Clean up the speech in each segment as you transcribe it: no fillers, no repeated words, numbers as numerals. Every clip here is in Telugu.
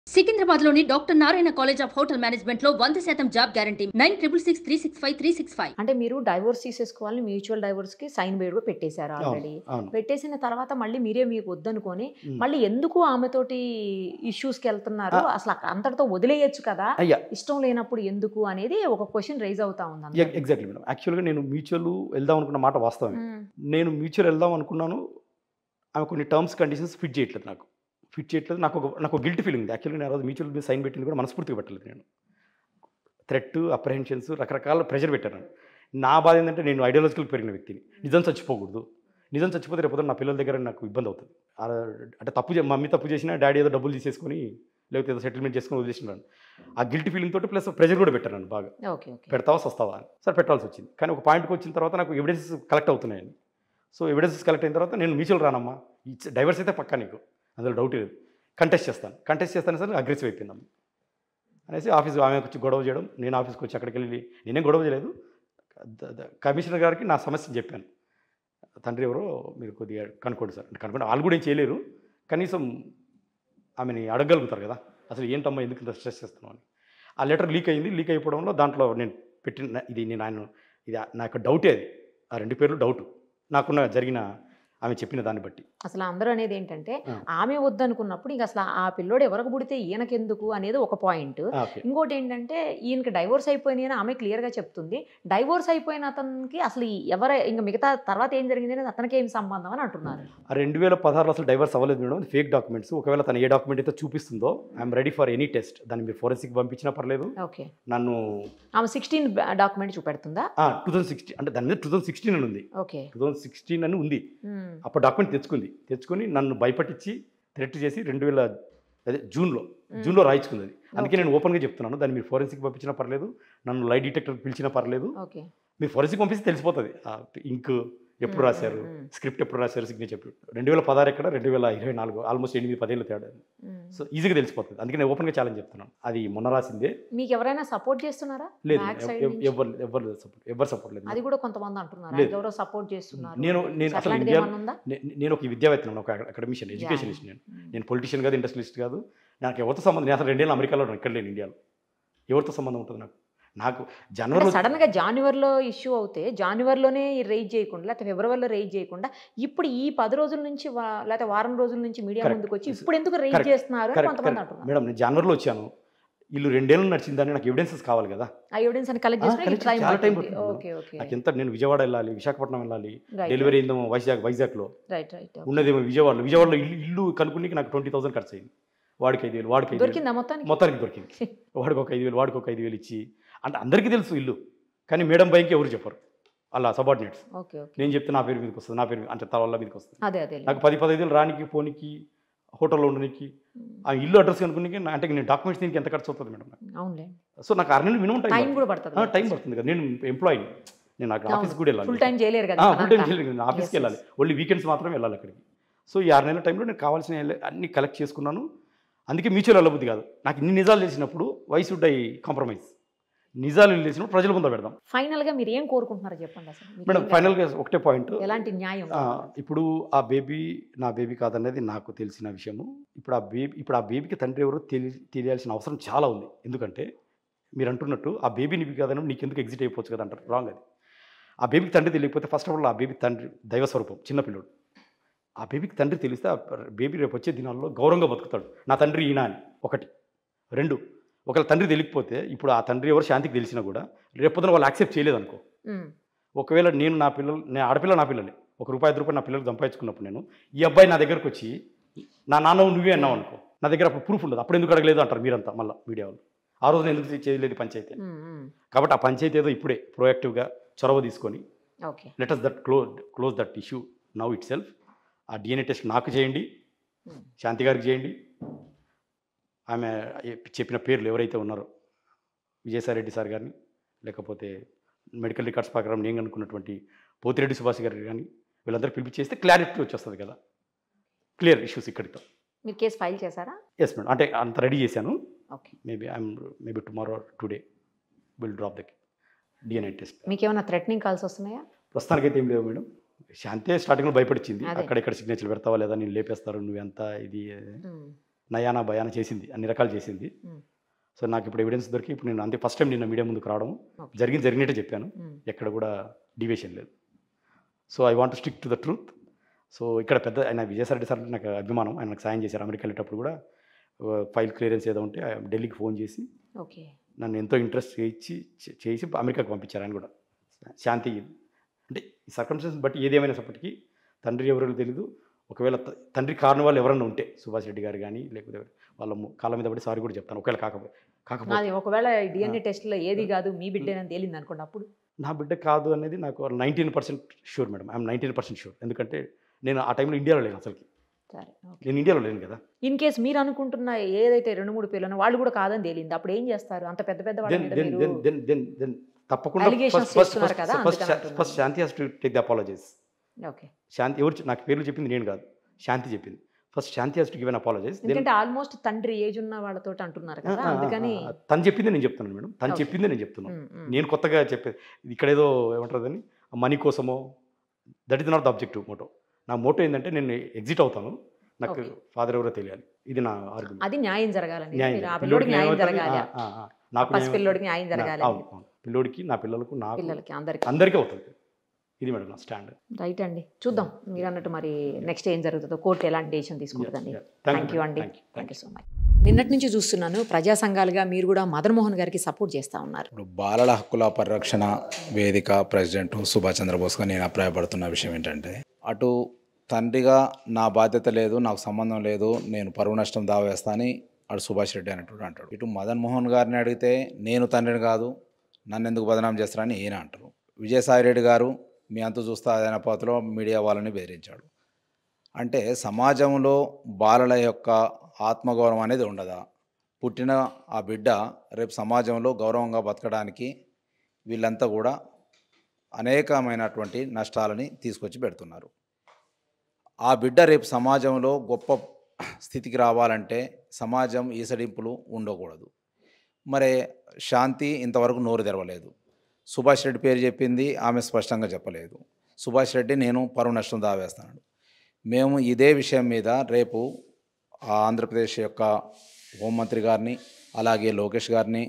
సికింద్రాబాద్లోని doctor Narayana college of hotel మేనేజ్మెంట్లో 100% జాబ్ గ్యారంటీ 966365 అంటే మీరు డైవోర్స్ తీసేసుకోవాలని మ్యూచువల్ డైవోర్స్కి సైన్ కూడా పెట్టేశారు ఆల్రెడీ. అవును. పెట్టేసిన తర్వాత మళ్ళీ మీరే మీకు వద్దనుకొని ఉమ్. మళ్ళీ ఎందుకు ఆమెతోటి ఇష్యూస్కి వెళ్తున్నారు? అసలు అంతటితో వదిలేయచ్చు కదా, అయ్యా ఇష్టం లేనప్పుడు ఎందుకు అనేది ఒక క్వశ్చన్ రైజ్ అవుతా ఉంది అందరికీ. Exactly madam. యాక్చువల్గా నేను మ్యూచువల్ వెళ్దాం అనుకున్న మాట వాస్తవమే. నేను మ్యూచువల్ వెళ్దాం అనుకున్నాను. ఆమె కొన్ని టర్మ్స్ కండిషన్స్ ఫిట్ చేయట్లేదు, ఫిట్ చేయట్లేదు. నాకు గిల్ట్ ఫీలింగ్ ఉంది. యాక్చువల్గా నేను ఆ రోజు మ్యూచువల్ మీద సైన్ పెట్టింది కూడా మనస్ఫూర్తిగా పెట్టలేదు. నేను థ్రెట్, అప్రహెన్షన్స్, రకరకాల ప్రెషర్ పెట్టాను. నా బాధ ఏంటంటే నేను ఐడియాలజికల్ పెరిగిన వ్యక్తిని. నిజం చచ్చిపోకూడదు. నిజం చచ్చిపోతే రేపు నా పిల్లల దగ్గర నాకు ఇబ్బంది అవుతుంది. అంటే మమ్మీ తప్పు చేసినా డాడీ ఏదో డబ్బులు తీసేసుకొని లేకపోతే ఏదో సెటిల్మెంట్ చేసుకొని వదిలేసినాను. ఆ గిల్ట్ ఫీలింగ్ తోటి ప్లస్ ప్రెషర్ కూడా పెట్టాను నన్ను బాగా. పెడతావా వస్తావా అని. సరే పెట్టాల్సి వచ్చింది. కానీ ఒక పాయింట్కి వచ్చిన తర్వాత నాకు ఎవిడెన్సెస్ కలెక్ట్ అవుతున్నాయని. సో ఎవిడెన్సెస్ కలెక్ట్ అయిన తర్వాత నేను మ్యూచువల్ రానమ్మా, డైవర్స్ అయితే పక్కా, నీకు అందులో డౌట్ లేదు, కంటెస్ట్ చేస్తాను సరే అగ్రెసివ్ అయిపోయిందమ్మ అనేసి ఆఫీస్ ఆమె వచ్చి గొడవ చేయడం. నేను ఆఫీస్కి వచ్చి అక్కడికి వెళ్ళి నేనేం గొడవ చేయలేదు. కమిషనర్ గారికి నా సమస్యను చెప్పాను. తండ్రి ఎవరో మీరు కొద్దిగా కనుక్కోండి సార్ అంటే కనుక్కోండి. వాళ్ళు కూడా ఏం చేయలేరు, కనీసం ఆమెని అడగగలుగుతారు కదా, అసలు ఏంటమ్మా ఎందుకు ఇంత స్ట్రెస్ చేస్తున్నావు అని. ఆ లెటర్ లీక్ అయింది. లీక్ అయిపోవడంలో దాంట్లో నేను పెట్టిన ఇది నా యొక్క డౌటే అది. ఆ 2 పేర్లు డౌట్ నాకున్న జరిగిన ఆమె చెప్పిన దాన్ని బట్టి. అసలు అందరూ అనేది ఏంటంటే ఆమె వద్దనుకున్నప్పుడు ఇంక అసలు ఆ పిల్లోడు ఎవరికి పుడితే ఈయనకెందుకు అనేది ఒక పాయింట్. ఇంకోటి ఏంటంటే ఈయనకి డైవోర్స్ అయిపోయినాయి అని ఆమె క్లియర్గా చెప్తుంది. డైవోర్స్ అయిపోయిన అతనికి అసలు ఇంకా మిగతా తర్వాత ఏం జరిగింది అనేది అతనికి ఏం సంబంధం అని అంటున్నారు. 2016 అసలు డైవర్స్ అవ్వలేదు మేడం, ఫేక్ డాక్యుమెంట్స్. ఒకవేళ తను ఏ డాక్యుమెంట్ అయితే చూపిస్తుందో I'm ready for any test. దాన్ని మీరు ఫోరెన్సిక్ పంపించినా పర్లేదు. ఓకే, నన్ను ఆమె 16 డాక్యుమెంట్ చూపెడుతుందా? 2016 అంటే దాని మీద 2016 అని ఉంది. ఓకే, 2016 అని ఉంది. అప్పుడు డాక్యుమెంట్ తెచ్చుకొని నన్ను భయపట్టించి థ్రెట్ చేసి 2000 జూన్లో రాయించుకుంది. అందుకే నేను ఓపెన్గా చెప్తున్నాను, దాన్ని మీరు ఫోరెన్సిక్ పంపించినా పర్లేదు, నన్ను లై డిటెక్టర్ పిలిచినా పర్లేదు. మీరు ఫోరెన్సిక్ పంపిస్తే తెలిసిపోతుంది ఇంక్ ఎప్పుడు రాశారు, స్క్రిప్ట్ ఎప్పుడు రాశారు, సిగ్నేచర్ 2016 ఎక్కడ 2024, ఆల్మోస్ట్ 8-10 ఏళ్ళ తేడా. సో ఈజీగా తెలిసిపోతుంది. అందుకే నేను ఓపెన్గా ఛాలెంజ్ చెప్తున్నాను. అది మొన్న రాసిందే. మీకు ఎవరైనా సపోర్ట్ చేస్తున్నారా? లేదు, ఎవరు సపోర్ట్ లేదు. అది కూడా కొంతమంది అంటున్నారు ఎవరో సపోర్ట్ చేస్తున్నారు. నేను అసలు నేను ఒక విద్యావేత్త, ఒక అకాడమిషియన్, ఎడ్యుకేషనిస్ట్. నేను పొలిటీషియన్ కాదు, ఇండస్ట్రియలిస్ట్ కాదు. నాకు ఎవరితో సంబంధం, నేను అసలు 2 ఏళ్ళు అమెరికాలో ఇక్కడ లేను, ఇండియాలో. ఎవరితో సంబంధం ఉంటుంది నాకు జనవరిలో సడన్గా జాన్యువరిలో ఇష్యూ అవుతే జాన్యువరిలోనే రైజ్ చేయకుండా లేకపోతే ఫిబ్రవరిలో రైజ్ చేయకుండా ఇప్పుడు ఈ 10 రోజుల నుంచి లేకపోతే వారం రోజుల నుంచి మీడియా ముందుకు వచ్చి ఇప్పుడు ఎందుకు రైజ్ చేస్తున్నారు అని కొంతమంది అంటున్నారు. మేడం నేను జనవరిలో వచ్చాను, ఇల్లు 2 ఏళ్ళు నడిచిందని నాకు ఎవిడెన్సెస్ కావాలి కదా. ఆ ఎవిడెన్స్ అని కలెక్ట్ చేసి చాలా టైం పడుతుంది నాకు. ఎంత నేను విజయవాడ వెళ్ళాలి, విశాఖపట్నం వెళ్ళాలి, డెలివరీ అయిందేమో వైజాగ్లో, ఉన్నదేమో విజయవాడలో ఇల్లు కనుక్కుని నాకు 20,000 ఖర్చు అయింది. వాడికి 5,000, వాడికి 5,000, మొత్తానికి దొరికింది. వాడికి ఒక 5,000, వాడికి ఒక 5,000 ఇచ్చి, అంటే అందరికీ తెలుసు ఇల్లు, కానీ మేడం భయంకి ఎవరు చెప్పరు, అలా సబార్డినేట్స్. నేను చెప్తే నా పేరు మీదకి వస్తుంది, నా పేరు అంటే తల మీదకి వస్తుంది. నాకు 10-15 రానికి పోనీకి, హోటల్లో ఉండడానికి, ఆ ఇల్లు అడ్రస్ కనుక్కుని, అంటే నేను డాక్యుమెంట్స్ దీనికి ఎంత ఖర్చు అవుతుంది మేడం నాకు. సో నాకు 6 నెలలు మినిమం టైం పడుతుంది కదా. నేను ఎంప్లాయీ, నేను నాకు ఆఫీస్కి కూడా వెళ్ళాలి, ఫుల్ టైం చేయలేరు, నేను ఆఫీస్కి వెళ్ళాలి, ఓన్లీ వీకెండ్స్ మాత్రమే వెళ్ళాలి అక్కడికి. సో ఈ 6 నెలల టైంలో నేను కావాల్సిన అన్ని కలెక్ట్ చేసుకున్నాను. అందుకే మ్యూచువల్ వెళ్ళబుద్ధి కాదు నాకు. ఇన్ని నిజాలు తెలిసినప్పుడు వై షుడ్ ఐ కాంప్రమైజ్? నిజాలు తెలిసినప్పుడు ప్రజల ముందు పెడదాం. ఫైనల్గా మీరు ఏం కోరుకుంటున్నారో చెప్పండి అసలు మేడం. ఫైనల్గా ఒకటే పాయింట్, ఎలాంటి న్యాయం? ఇప్పుడు ఆ బేబీ నా బేబీ కాదనేది నాకు తెలిసిన విషయము. ఇప్పుడు ఆ బేబీకి తండ్రి ఎవరో తెలియాల్సిన అవసరం చాలా ఉంది. ఎందుకంటే మీరు అంటున్నట్టు ఆ బేబీ నీకు కాదని నీకు ఎందుకు ఎగ్జిట్ అయిపోవచ్చు కదా అంటారు. రాంగ్ అది. ఆ బేబీకి తండ్రి తెలియకపోతే ఫస్ట్ ఆఫ్ ఆల్ ఆ బేబీ తండ్రి దైవస్వరూపం, చిన్నపిల్లడు. ఆ బేబీకి తండ్రి తెలిస్తే ఆ బేబీ రేపు వచ్చే దినాల్లో గౌరవంగా బతుకుతాడు. నా తండ్రి ఈయన అని. 1, 2, ఒకవేళ తండ్రి తెలియకపోతే ఇప్పుడు ఆ తండ్రి ఎవరు శాంతికి తెలిసినా కూడా రేపొద్దున వాళ్ళు యాక్సెప్ట్ చేయలేదు అనుకో. ఒకవేళ నేను ఆడపిల్ల నా పిల్లలే, ₹1-5 నా పిల్లలు సంపాదించుకున్నప్పుడు నేను ఈ అబ్బాయి నా దగ్గరకు వచ్చి నా నాన్న నువ్వే అన్నావు అనుకో, నా దగ్గర అప్పుడు ప్రూఫ్ ఉండదు. అప్పుడు ఎందుకు అడగలేదు అంటారు మీరంతా మళ్ళీ మీడియా వాళ్ళు. ఆ రోజున ఎందుకు చేయలేదు పంచాయతీ? కాబట్టి ఆ పంచాయతీ ఏదో ఇప్పుడే ప్రోయాక్టివ్గా చొరవ తీసుకొని let us close that issue now it self. ఆ DNA టెస్ట్ నాకు చేయండి, శాంతి గారికి చేయండి. ఆమె చెప్పిన పేర్లు ఎవరైతే ఉన్నారో విజయసాయిరెడ్డి సార్ గారిని, లేకపోతే మెడికల్ రికార్డ్స్ ప్రకారం నేను అనుకున్నటువంటి పోతిరెడ్డి సుభాష్ గారికి కానీ వీళ్ళందరూ పిలిపించేస్తే క్లారిటీ వచ్చేస్తుంది కదా. క్లియర్ ఇష్యూస్ ఇక్కడితో. మీరు కేసు ఫైల్ చేశారా? ఎస్ మేడం, అంటే అంత రెడీ చేశాను. Maybe tomorrow today will drop the DNA test. మీకు ఏమైనా థ్రెటనింగ్ కాల్స్ వస్తున్నాయా? ప్రస్తుతానికైతే ఏం లేవు మేడం. శాంతే స్టార్టింగ్లో భయపడిచ్చింది, అక్కడెక్కడ సిగ్నేచర్లు పెడతావా లేదా, నేను లేపేస్తారు, నువ్వెంత ఇది. నయానా భయానా చేసింది, అన్ని రకాలు చేసింది. సో నాకు ఇప్పుడు ఎవిడెన్స్ దొరికి ఇప్పుడు నేను అంతే ఫస్ట్ టైం నిన్న మీడియా ముందుకు రావడం, జరిగినట్టే చెప్పాను, ఎక్కడ కూడా డివియేషన్ లేదు. So I want to stick to the truth. So ఇక్కడ పెద్ద ఆయన విజయసాయిరెడ్డి సార్ నాకు అభిమానం, ఆయన నాకు సాయం చేశారు. అమెరికా వెళ్ళేటప్పుడు కూడా ఫైల్ క్లియరెన్స్ ఏదో ఉంటే ఢిల్లీకి ఫోన్ చేసి నన్ను ఎంతో ఇంట్రెస్ట్ చేసి అమెరికాకు పంపించారు. ఆయన కూడా శాంతి అంటే ఈ సర్కమ్స్టెన్సెస్ బట్టి ఏదేమైనప్పటికీ తండ్రి ఎవరో తెలీదు. ఒకవేళ తండ్రి కారణం వాళ్ళు ఎవరన్నా ఉంటే సుభాష్ రెడ్డి గారు కానీ లేకపోతే వాళ్ళ కాళ్ళ మీద పడి సారీ కూడా చెప్తాను. ఒకవేళ కాకపోతే ఒకవేళ డిఎన్ఏ టెస్ట్లో ఏది కాదు మీ బిడ్డేనని తేలింది అనుకోండి, అప్పుడు నా బిడ్డ కాదు అనేది నాకు 19% షూర్ మేడం. I'm 19% sure. ఎందుకంటే నేను ఆ టైంలో ఇండియాలో లేను అసలుకి. నేను ఇండియాలో లేను కదా. ఇన్ కేస్ మీరు అనుకుంటున్న ఏదైతే 2-3 పిల్లలు వాళ్ళు కూడా కాదని తేలింది, అప్పుడు ఏం చేస్తారు? అంత పెద్ద పెద్ద తప్పకుండా first Shanti has to take the apologies. Shanti ఎవరు నాకు పేర్లు చెప్పింది నేను కాదు, శాంతి చెప్పింది. First Shanti has to give an apologies. ఎందుకంటే ఆల్మోస్ట్ తండ్రి ఏజ్ ఉన్న వాళ్ళతో అంటున్నారు కదా, అందుకని తను చెప్పింది నేను చెప్తున్నాను మేడం. తను చెప్పింది నేను చెప్తున్నాను. నేను కొత్తగా చెప్పేది ఇక్కడేదో ఏమంటారు అని మనీ కోసమో, that is not the objective motto. నా మోటో ఏంటంటే నేను ఎగ్జిట్ అవుతాను, నాకు ఫాదర్ ఎవరో తెలియాలి. ఇది నా ఆర్గ్యుమెంట్. అది న్యాయం జరగాలని, పిల్లోడికి న్యాయం జరగాలి, నాకు పిల్లోడికి న్యాయం జరగాలి, పిల్లోడికి, నా పిల్లలకు, నా పిల్లలకి, అందరికీ అవుతుంది. ఇది మేడం నా స్టాండ్. రైట్ అండి, చూద్దాం మీరు అన్నట్టు మరి నెక్స్ట్ ఏం జరుగుతుందో, కోర్టు ఎలాంటి డెసిషన్ తీసుకుంటుందండి. థ్యాంక్ యూ అండి, థ్యాంక్ యూ సో మచ్. నిన్నటి నుంచి చూస్తున్నాను ప్రజా సంఘాలుగా మీరు కూడా మదన్ మోహన్ గారికి సపోర్ట్ చేస్తూ ఉన్నారు. ఇప్పుడు బాలల హక్కుల పరిరక్షణ వేదిక ప్రెసిడెంట్ సుభాష్ చంద్రబోస్గా నేను అభిప్రాయపడుతున్న విషయం ఏంటంటే, అటు తండ్రిగా నా బాధ్యత లేదు, నాకు సంబంధం లేదు, నేను పరువు నష్టం దావా వేస్తా అని అటు సుభాష్ రెడ్డి అనేటువంటి అంటాడు. ఇటు మదన్ మోహన్ గారిని అడిగితే నేను తండ్రిని కాదు, నన్ను ఎందుకు బదనాం చేస్తారని ఈయన అంటారు. విజయసాయిరెడ్డి గారు మీ అంత చూస్తా అదైన పోతలో మీడియా వాళ్ళని బెదిరించాడు. అంటే సమాజంలో బాలల యొక్క ఆత్మగౌరవం అనేది ఉండదా? పుట్టిన ఆ బిడ్డ రేపు సమాజంలో గౌరవంగా బతకడానికి వీళ్ళంతా కూడా అనేకమైనటువంటి నష్టాలని తీసుకొచ్చి పెడుతున్నారు. ఆ బిడ్డ రేపు సమాజంలో గొప్ప స్థితికి రావాలంటే సమాజం ఈసడింపులు ఉండకూడదు. మరి శాంతి ఇంతవరకు నోరు తెరవలేదు. సుభాష్ రెడ్డి పేరు చెప్పింది, ఆమె స్పష్టంగా చెప్పలేదు. సుభాష్ రెడ్డి నేను పరువు నష్టం దావేస్తాను. మేము ఇదే విషయం మీద రేపు ఆంధ్రప్రదేశ్ యొక్క హోంమంత్రి గారిని, అలాగే లోకేష్ గారిని,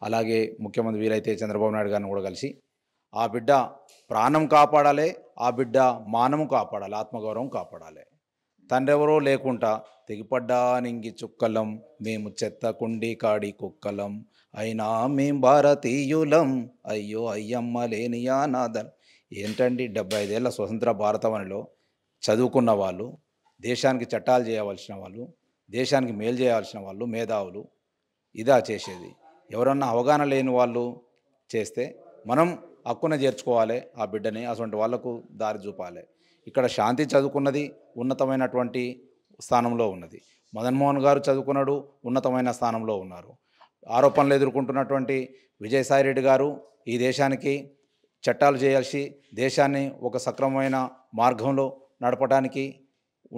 అలాగే ముఖ్యమంత్రి వీలైతే చంద్రబాబు నాయుడు గారిని కూడా కలిసి ఆ బిడ్డ ప్రాణం కాపాడాలి, ఆ బిడ్డ మానము కాపాడాలి, ఆత్మగౌరవం కాపాడాలి. తండ్రి ఎవరో లేకుండా తెగిపడ్డా నింగి చుక్కలం, మేము చెత్త కుండి కాడి కుక్కలం, అయినా మేం భారతీయులం, అయ్యో అయ్యమ్మ లేనియా నాదం. ఏంటండి 75 ఏళ్ల స్వతంత్ర భారతవనిలో చదువుకున్న వాళ్ళు, దేశానికి చట్టాలు చేయవలసిన వాళ్ళు, దేశానికి మేలు చేయాల్సిన వాళ్ళు, మేధావులు ఇదా చేసేది? ఎవరన్నా అవగాహన లేని వాళ్ళు చేస్తే మనం హక్కున చేర్చుకోవాలి ఆ బిడ్డని, అటువంటి వాళ్లకు దారి చూపాలి. ఇక్కడ శాంతి చదువుకున్నది ఉన్నతమైనటువంటి స్థానంలో ఉన్నది, మదన్ మోహన్ గారు చదువుకున్నాడు ఉన్నతమైన స్థానంలో ఉన్నారు. ఆరోపణలు ఎదుర్కొంటున్నటువంటి విజయసాయిరెడ్డి గారు ఈ దేశానికి చట్టాలు చేయాల్సి దేశాన్ని ఒక సక్రమమైన మార్గంలో నడపడానికి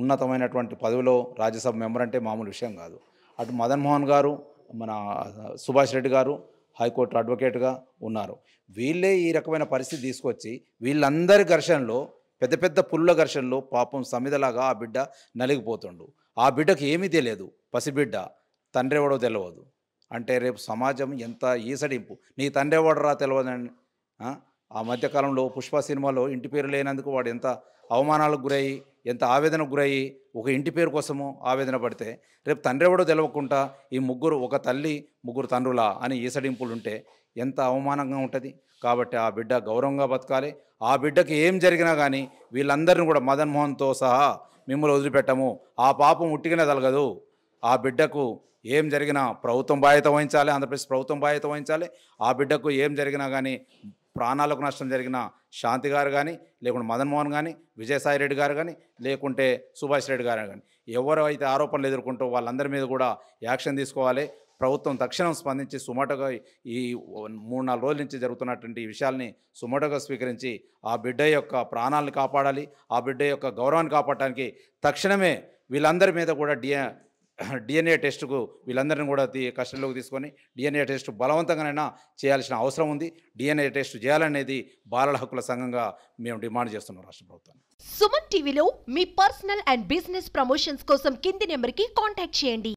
ఉన్నతమైనటువంటి పదవిలో రాజ్యసభ మెంబర్ అంటే మామూలు విషయం కాదు. అటు మదన్ మోహన్ గారు, మన సుభాష్ రెడ్డి గారు హైకోర్టు అడ్వకేట్గా ఉన్నారు. వీళ్ళే ఈ రకమైన పరిస్థితి తీసుకొచ్చి వీళ్ళందరి ఘర్షణలో, పెద్ద పెద్ద పుల్ల ఘర్షణలో పాపం సమిదలాగా ఆ బిడ్డ నలిగిపోతుండు. ఆ బిడ్డకు ఏమీ తెలియదు, పసిబిడ్డ, తండ్రి ఎవడో తెలియదు. అంటే రేపు సమాజం ఎంత ఈసడింపు, నీ తండ్రి ఎవడరా తెలియదని. ఆ మధ్యకాలంలో పుష్ప సినిమాలో ఇంటి పేరు లేనందుకు వాడు ఎంత అవమానాలకు గురయ్యి, ఎంత ఆవేదనకు గురయ్యి, ఒక ఇంటి పేరు కోసము ఆవేదన పడితే, రేపు తండ్రి ఎవడో తెలియకుండా ఈ ముగ్గురు, ఒక తల్లి ముగ్గురు తండ్రులా అని ఈసడింపులు ఉంటే ఎంత అవమానంగా ఉంటుంది. కాబట్టి ఆ బిడ్డ గౌరవంగా బతకాలి. ఆ బిడ్డకి ఏం జరిగినా కానీ వీళ్ళందరినీ కూడా మదన్ మోహన్తో సహా మిమ్మల్ని వదిలిపెట్టము. ఆ పాపం ఉట్టిగానే తలగదు. ఆ బిడ్డకు ఏం జరిగినా ప్రభుత్వం బాధ్యత వహించాలి, ఆంధ్రప్రదేశ్ ప్రభుత్వం బాధ్యత వహించాలి. ఆ బిడ్డకు ఏం జరిగినా కానీ, ప్రాణాలకు నష్టం జరిగిన శాంతి గారు కానీ, లేకుంటే మదన్ మోహన్ కానీ, విజయసాయిరెడ్డి గారు కానీ, లేకుంటే సుభాష్ రెడ్డి గారు కానీ, ఎవరు అయితే ఆరోపణలు ఎదుర్కొంటూ వాళ్ళందరి మీద కూడా యాక్షన్ తీసుకోవాలి. ప్రభుత్వం తక్షణం స్పందించి సుమోటోగా ఈ 3-4 రోజుల నుంచి జరుగుతున్నటువంటి ఈ విషయాల్ని సుమోటోగా స్వీకరించి ఆ బిడ్డ యొక్క ప్రాణాలను కాపాడాలి. ఆ బిడ్డ యొక్క గౌరవాన్ని కాపాడటానికి తక్షణమే వీళ్ళందరి మీద కూడా డిఎన్ఏ టెస్టుకు వీళ్ళందరినీ కూడా కస్టడీలోకి తీసుకొని డిఎన్ఏ టెస్ట్ బలవంతంగానైనా చేయాల్సిన అవసరం ఉంది. డిఎన్ఏ టెస్ట్ చేయాలనేది బాలల హక్కుల సంఘంగా మేము డిమాండ్ చేస్తున్నాం రాష్ట్ర ప్రభుత్వాన్ని. సుమన్ టీవీలో మీ పర్సనల్ అండ్ బిజినెస్ ప్రమోషన్స్ కోసం కింది నెంబర్కి కాంటాక్ట్ చేయండి.